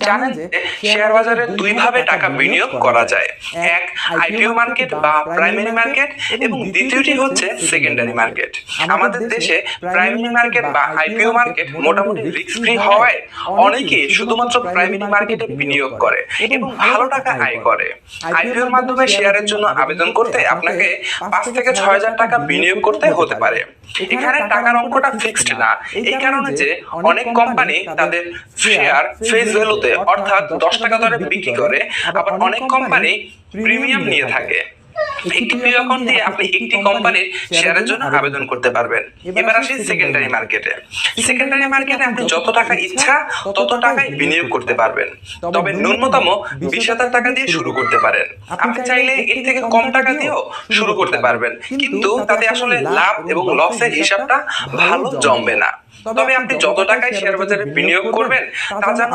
জানেন যে শেয়ার বাজারে দুই ভাবে টাকা বিনিয়োগ করা যায়, এক আইপিও মার্কেট বা প্রাইমারি মার্কেট এবং দ্বিতীয়টি হচ্ছে সেকেন্ডারি মার্কেট। আমাদের দেশে প্রাইমারি মার্কেট বা আইপিও মার্কেট মোটামুটি রিস্ক ফ্রি হওয়ায় অনেকেই শুধুমাত্র প্রাইমারি মার্কেটে বিনিয়োগ করে এবং ভালো টাকা আয় করে। আইপিওর মাধ্যমে শেয়ারের জন্য আবেদন করতে আপনাকে 5 থেকে 6,000 টাকা বিনিয়োগ করতে হতে পারে। এখানে টাকার অঙ্কটা ফিক্সড না, এই কারণে যে অনেক কোম্পানি তাদের শেয়ার ফেস ভ্যালুতে অর্থাৎ 10 টাকা দরে বিক্রি করে, আবার অনেক কোম্পানি প্রিমিয়াম নিয়ে থাকে। একটি প্রিয় অ্যাকাউন্ট দিয়ে আপনি একটি কোম্পানির শেয়ারের জন্য আবেদন করতে পারবেন। এবার আসি সেকেন্ডারি মার্কেটে। সেকেন্ডারি মার্কেটে আপনি যত টাকা ইচ্ছা তত টাকাই বিনিয়োগ করতে পারবেন, তবে ন্যূনতম 20,000 টাকা দিয়ে শুরু করতে পারেন। আপনি চাইলে এর থেকে কম টাকা দিয়েও শুরু করতে পারবেন, কিন্তু তাতে আসলে লাভ এবং লসের হিসাবটা ভালো জমবে না। তবে আপনি যত টাকায় শেয়ার বাজারে বিনিয়োগ করবেন তা যেন